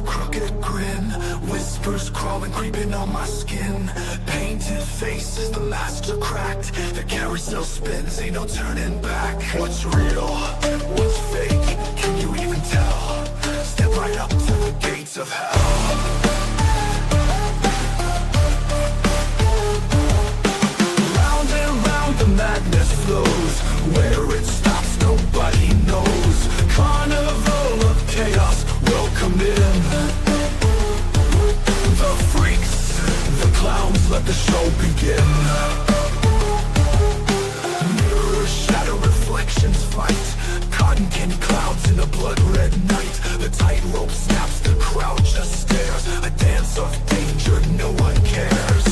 crooked grin, whispers crawling, creeping on my skin. Painted faces, the master cracked. The carousel spins, ain't no turning back. What's real? What's fake? Can you even tell? Step right up to the gates of hell. Round and round the madness flows. Where it stops, nobody knows. Carnival of chaos, welcome in. The freaks, the clowns, let the show begin. Mirrors shatter, reflections fight. Cotton candy clouds in a blood-red night. The tightrope snaps, the crowd just stares. A dance of danger, no one cares.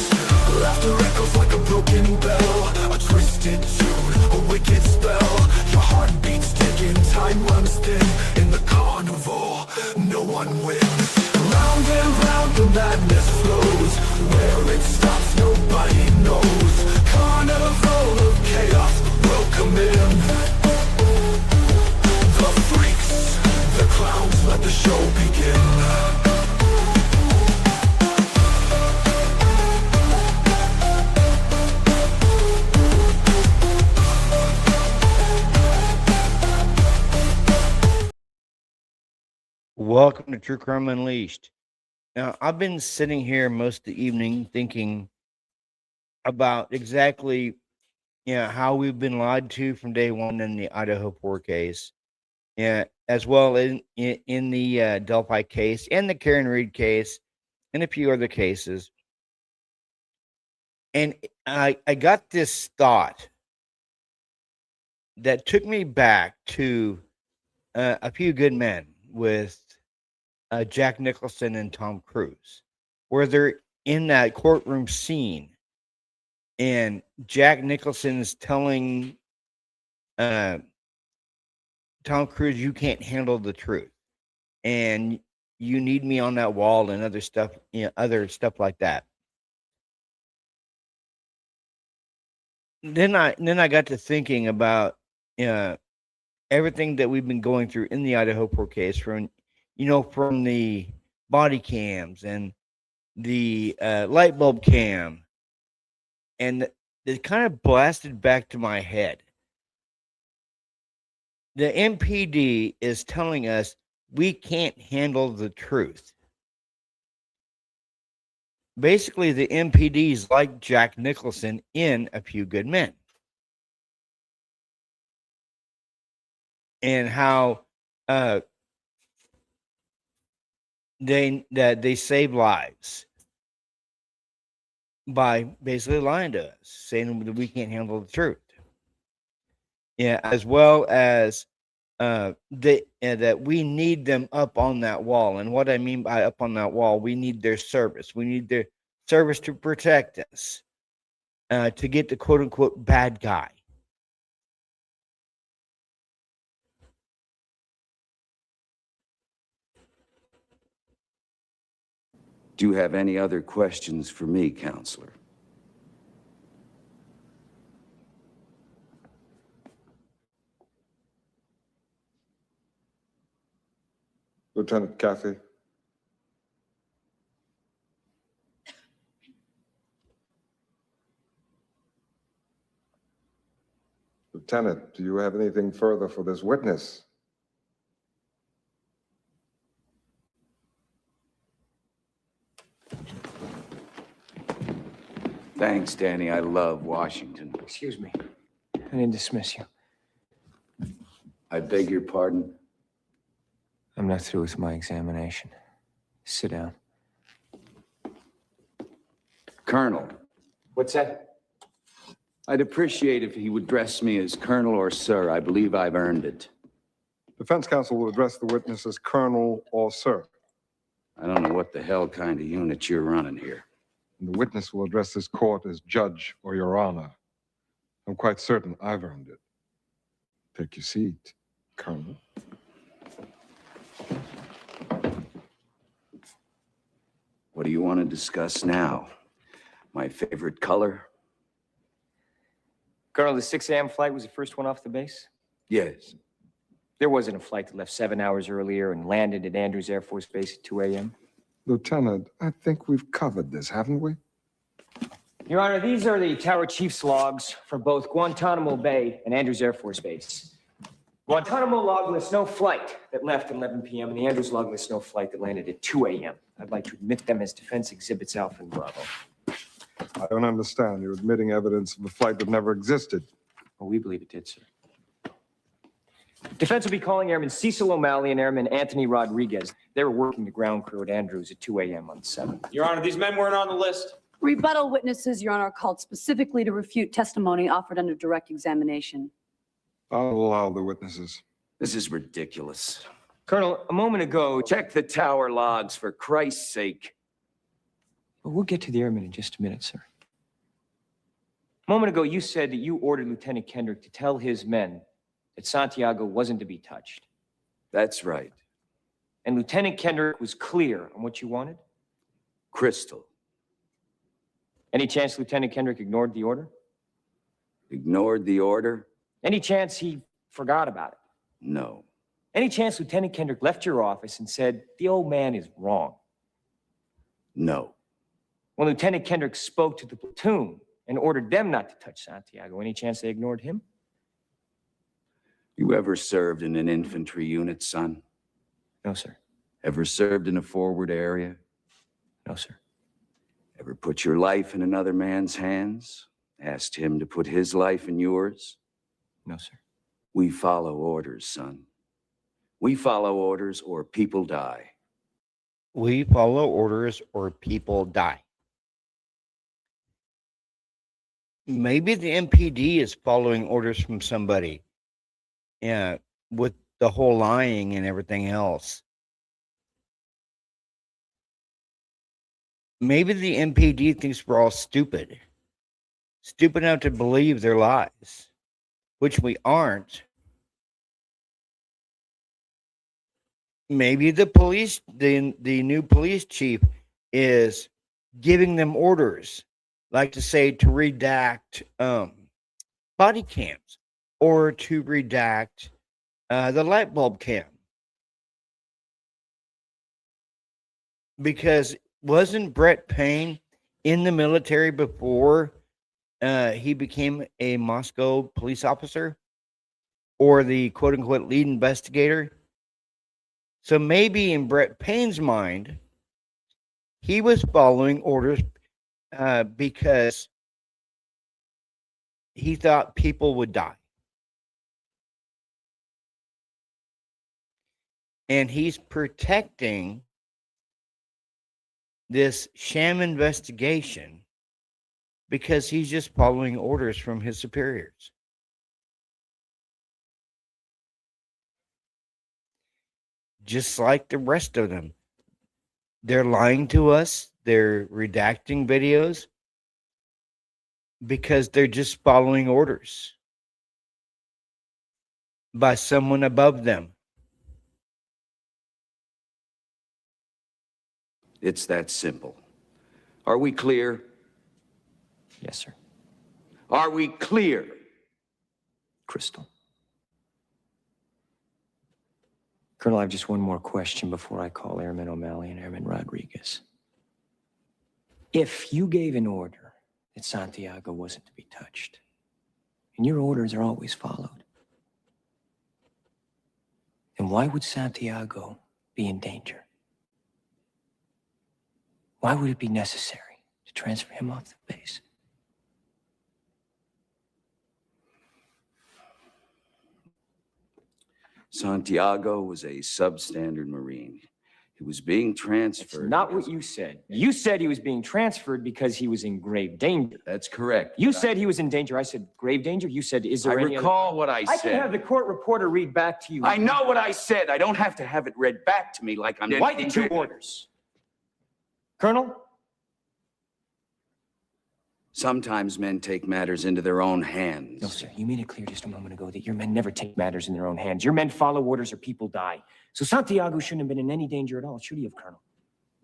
Laughter echoes like a broken bell. A twisted tune, a wicked spell. Your heart beats ticking, time runs thin. In the carnival, no one wins. Round and round the madness flows. Where it stops, nobody knows. Carnival of chaos, welcome in. The freaks, the clowns, let the show begin. Welcome to True Crime Unleashed. Now, I've been sitting here most of the evening thinking about exactly, how we've been lied to from day one in the Idaho 4 case, as well in the Delphi case and the Karen Reed case and a few other cases. And I got this thought that took me back to A Few Good Men with Jack Nicholson and Tom Cruise, where they're in that courtroom scene, and Jack Nicholson's telling Tom Cruise, "You can't handle the truth, and you need me on that wall," and other stuff, other stuff like that. Then I got to thinking about everything that we've been going through in the Idaho 4 case, from the body cams and the light bulb cam, and it kind of blasted back to my head. The MPD is telling us we can't handle the truth. Basically, the MPD is like Jack Nicholson in A Few Good Men, and how they save lives by basically lying to us, saying that we can't handle the truth. As well as that we need them up on that wall. And what I mean by up on that wall, we need their service. We need their service to protect us, to get the quote unquote bad guy. Do you have any other questions for me, Counselor? Lieutenant Cathy. Lieutenant, do you have anything further for this witness? Thanks, Danny. I love Washington. Excuse me. I need to dismiss you. I beg your pardon? I'm not through with my examination. Sit down. Colonel. What's that? I'd appreciate if he would address me as Colonel or Sir. I believe I've earned it. Defense counsel will address the witness as Colonel or Sir. I don't know what the hell kind of unit you're running here. And the witness will address this court as Judge or Your Honor. I'm quite certain I've earned it. Take your seat, Colonel. What do you want to discuss now? My favorite color? Colonel, the 6 a.m. flight was the first one off the base? Yes. There wasn't a flight that left 7 hours earlier and landed at Andrews Air Force Base at 2 a.m. Lieutenant, I think we've covered this, haven't we? Your Honor, these are the Tower Chief's logs from both Guantanamo Bay and Andrews Air Force Base. Guantanamo log lists no flight that left at 11 p.m., and the Andrews log lists no flight that landed at 2 a.m. I'd like to admit them as defense exhibits Alpha and Bravo. I don't understand. You're admitting evidence of a flight that never existed. Well, we believe it did, sir. Defense will be calling Airman Cecil O'Malley and Airman Anthony Rodriguez. They were working the ground crew at Andrews at 2 a.m. on the 7th. Your Honor, these men weren't on the list. Rebuttal witnesses, Your Honor, are called specifically to refute testimony offered under direct examination. I'll allow the witnesses. This is ridiculous. Colonel, a moment ago, Check the tower logs, for Christ's sake. Well, we'll get to the airmen in just a minute, sir. A moment ago, you said that you ordered Lieutenant Kendrick to tell his men that Santiago wasn't to be touched. That's right. And Lieutenant Kendrick was clear on what you wanted? Crystal. Any chance Lieutenant Kendrick ignored the order? Ignored the order? Any chance he forgot about it? No. Any chance Lieutenant Kendrick left your office and said, the old man is wrong? No. When Lieutenant Kendrick spoke to the platoon and ordered them not to touch Santiago, any chance they ignored him? You ever served in an infantry unit, son? No, sir. Ever served in a forward area? No, sir. Ever put your life in another man's hands? Asked him to put his life in yours? No, sir. We follow orders, son. We follow orders or people die. We follow orders or people die. Maybe the MPD is following orders from somebody. Yeah, with the whole lying and everything else. Maybe the MPD thinks we're all stupid. Stupid enough to believe their lies, which we aren't. Maybe the police, the new police chief is giving them orders, like to say to redact body cams or to redact the light bulb cam. Because wasn't Brett Payne in the military before he became a Moscow police officer or the quote unquote lead investigator? So maybe in Brett Payne's mind, he was following orders because he thought people would die. And he's protecting this sham investigation because he's just following orders from his superiors. Just like the rest of them. They're lying to us. They're redacting videos because they're just following orders by someone above them. It's that simple. Are we clear? Yes, sir. Are we clear? Crystal. Colonel, I have just one more question before I call Airman O'Malley and Airman Rodriguez. If you gave an order that Santiago wasn't to be touched, and your orders are always followed, then why would Santiago be in danger? Why would it be necessary to transfer him off the base? Santiago was a substandard Marine. He was being transferred. That's not what you said. You said he was being transferred because he was in grave danger. That's correct. You said he was in danger. I said grave danger. You said, is there I any recall what I I said. can have the court reporter read back to you. I know what I said. I don't have to have it read back to me like I'm... Why did you orders? Colonel? Sometimes men take matters into their own hands. No, sir. You made it clear just a moment ago that your men never take matters in their own hands. Your men follow orders or people die. So Santiago shouldn't have been in any danger at all, should he have, Colonel?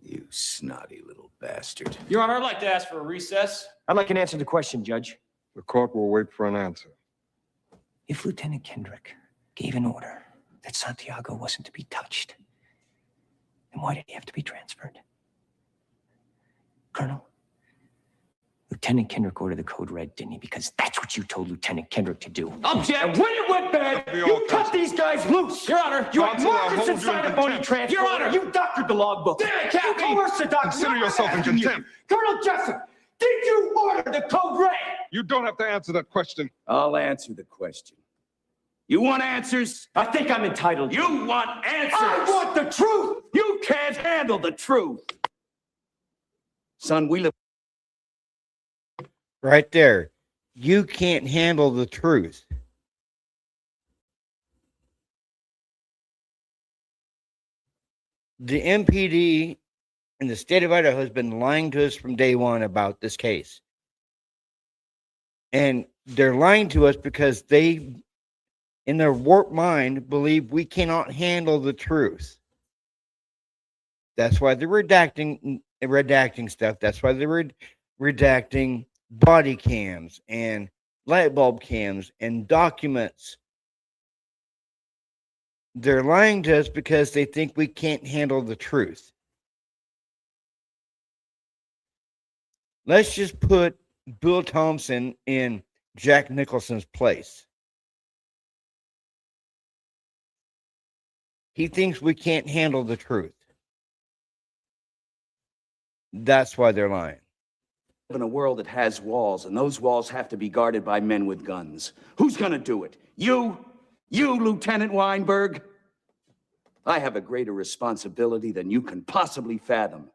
You snotty little bastard. Your Honor, I'd like to ask for a recess. I'd like an answer to the question, Judge. The court will wait for an answer. If Lieutenant Kendrick gave an order that Santiago wasn't to be touched, then why did he have to be transferred? Colonel, Lieutenant Kendrick ordered the code red, didn't he? Because that's what you told Lieutenant Kendrick to do. Object! And when it went bad, you cut these guys loose! Your Honor! You had Counsel, I markets hold you inside in a phony contempt. transfer. Your Honor! You doctored the logbook. Damn it, You Captain! coerced the doctor. Consider No, I'm yourself in asking you. contempt. Colonel Jessup, did you order the code red? You don't have to answer that question. I'll answer the question. You want answers? I think I'm entitled. You want answers? I want the truth! You can't handle the truth. Son, we live. Right there. You can't handle the truth. The MPD in the state of Idaho has been lying to us from day one about this case. And they're lying to us because they, in their warped mind, believe we cannot handle the truth. That's why they're redacting stuff. That's why they're redacting body cams and light bulb cams and documents. They're lying to us because they think we can't handle the truth. Let's just put Bill Thompson in Jack Nicholson's place. He thinks we can't handle the truth. That's why they're lying. In a world that has walls, and those walls have to be guarded by men with guns. Who's gonna do it? You? You, Lieutenant Weinberg? I have a greater responsibility than you can possibly fathom.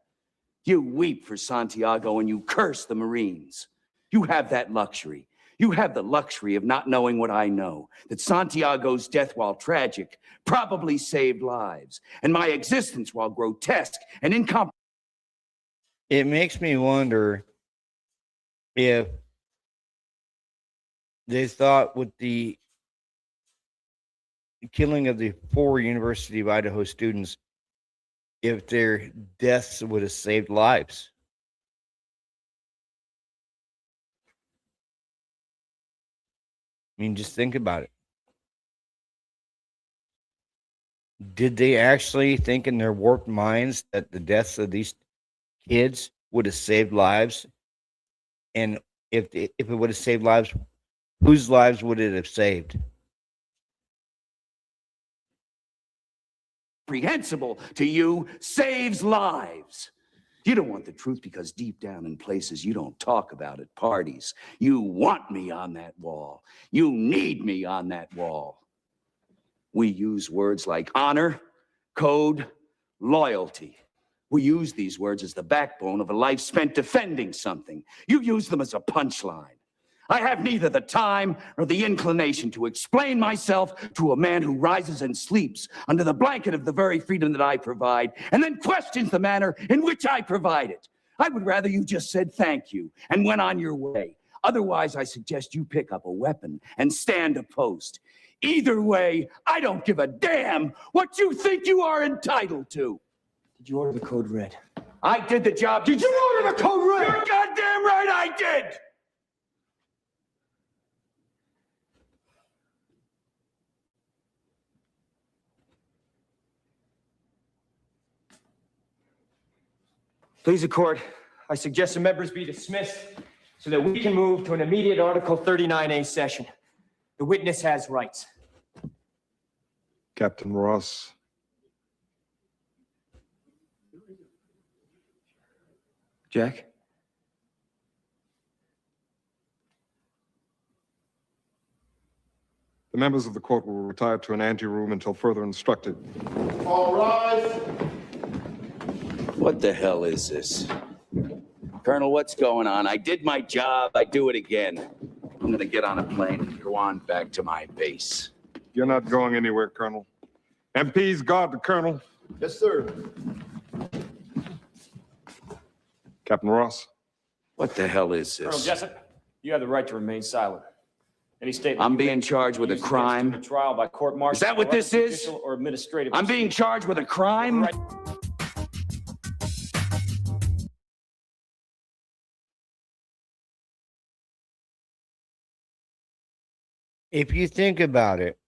You weep for Santiago and you curse the Marines. You have that luxury. You have the luxury of not knowing what I know, that Santiago's death, while tragic, probably saved lives, and my existence, while grotesque and incomprehensible. It makes me wonder if they thought with the killing of the 4 University of Idaho students, if their deaths would have saved lives. I mean, just think about it. Did they actually think in their warped minds that the deaths of these kids would have saved lives? And if it would have saved lives, whose lives would it have saved? Comprehensible to you saves lives. You don't want the truth because deep down in places you don't talk about at parties, you want me on that wall. You need me on that wall. We use words like honor, code, loyalty. We use these words as the backbone of a life spent defending something. You use them as a punchline. I have neither the time nor the inclination to explain myself to a man who rises and sleeps under the blanket of the very freedom that I provide, and then questions the manner in which I provide it. I would rather you just said thank you and went on your way. Otherwise, I suggest you pick up a weapon and stand a post. Either way, I don't give a damn what you think you are entitled to. Did you order the code red? I did the job. Did you order the code red? You're goddamn right I did. Please, the court, I suggest the members be dismissed so that we can move to an immediate Article 39A session. The witness has rights. Captain Ross. Jack? The members of the court will retire to an anteroom until further instructed. All rise. What the hell is this? Colonel, what's going on? I did my job. I do it again. I'm gonna get on a plane and go on back to my base. You're not going anywhere, Colonel. MPs guard the Colonel. Yes, sir. Captain Ross. What the hell is Colonel this? Jessup, you have the right to remain silent. Any statement I'm you being make charged with a used against you in crime. a trial by court martial. Is that what or this other is? judicial or administrative. I'm being charged with a crime? Right. If you think about it,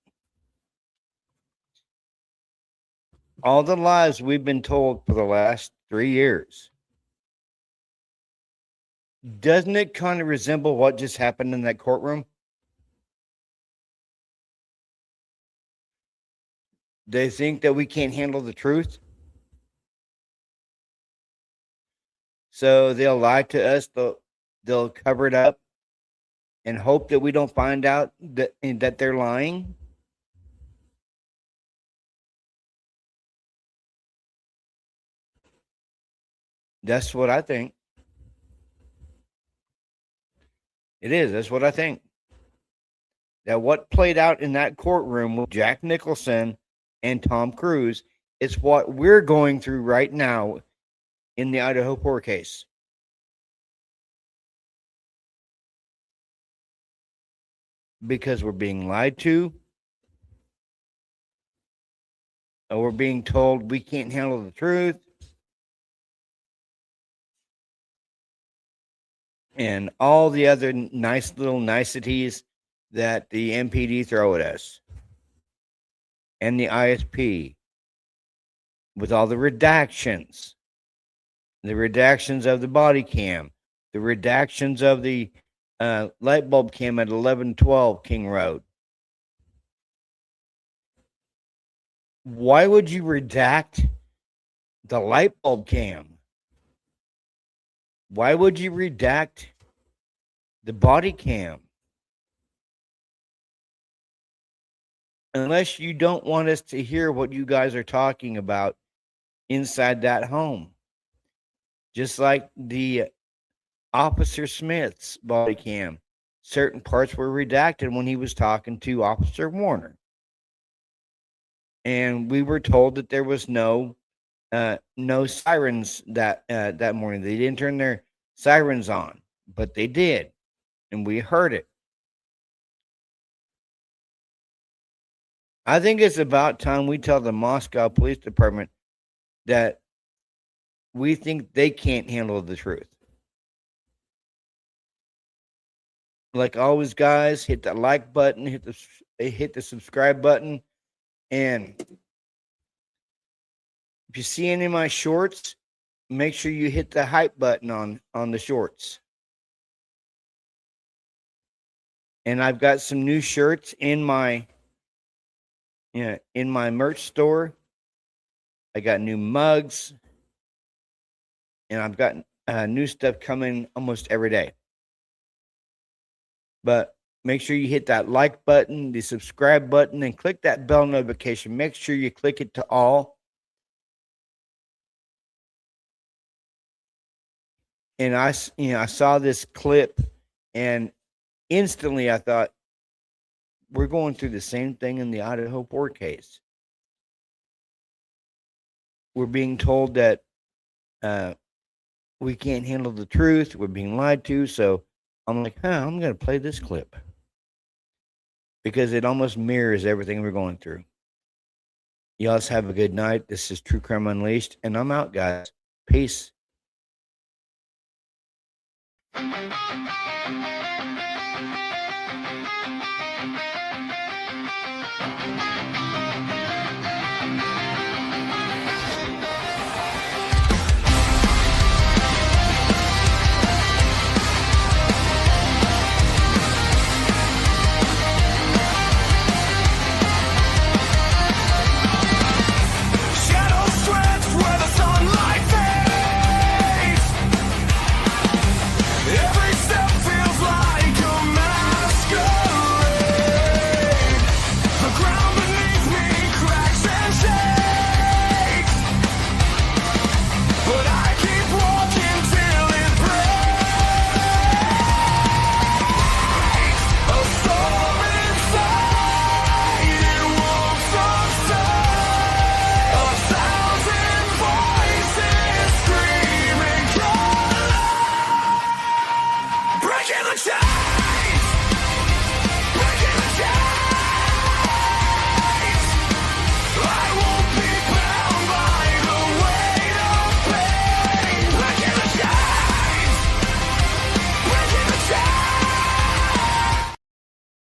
all the lies we've been told for the last 3 years. Doesn't it kind of resemble what just happened in that courtroom? They think that we can't handle the truth. So they'll lie to us, they'll cover it up and hope that we don't find out that they're lying. That's what I think. It is. That's what I think. That what played out in that courtroom with Jack Nicholson and Tom Cruise is what we're going through right now in the Idaho court case. Because we're being lied to, or we're being told we can't handle the truth, and all the other nice little niceties that the MPD throw at us, and the ISP, with all the redactions of the body cam, the redactions of the light bulb cam at 1112 King Road. Why would you redact the light bulb cam? Why would you redact the body cam? Unless you don't want us to hear what you guys are talking about inside that home. Just like the Officer Smith's body cam. Certain parts were redacted when he was talking to Officer Warner. And we were told that there was no sirens that morning. They didn't turn their sirens on, but they did, and we heard it. I think it's about time we tell the Moscow Police Department that we think they can't handle the truth. Like always, guys, hit that like button, hit the subscribe button, and if you see any of my shorts, make sure you hit the hype button on the shorts. And I've got some new shirts in my merch store. I got new mugs, and I've got new stuff coming almost every day. But make sure you hit that like button, the subscribe button, and click that bell notification. Make sure you click it to all. And I saw this clip, and instantly I thought, we're going through the same thing in the Idaho court case. We're being told that we can't handle the truth. We're being lied to. So I'm like, I'm going to play this clip because it almost mirrors everything we're going through. You guys have a good night. This is True Crime Unleashed, and I'm out, guys. Peace.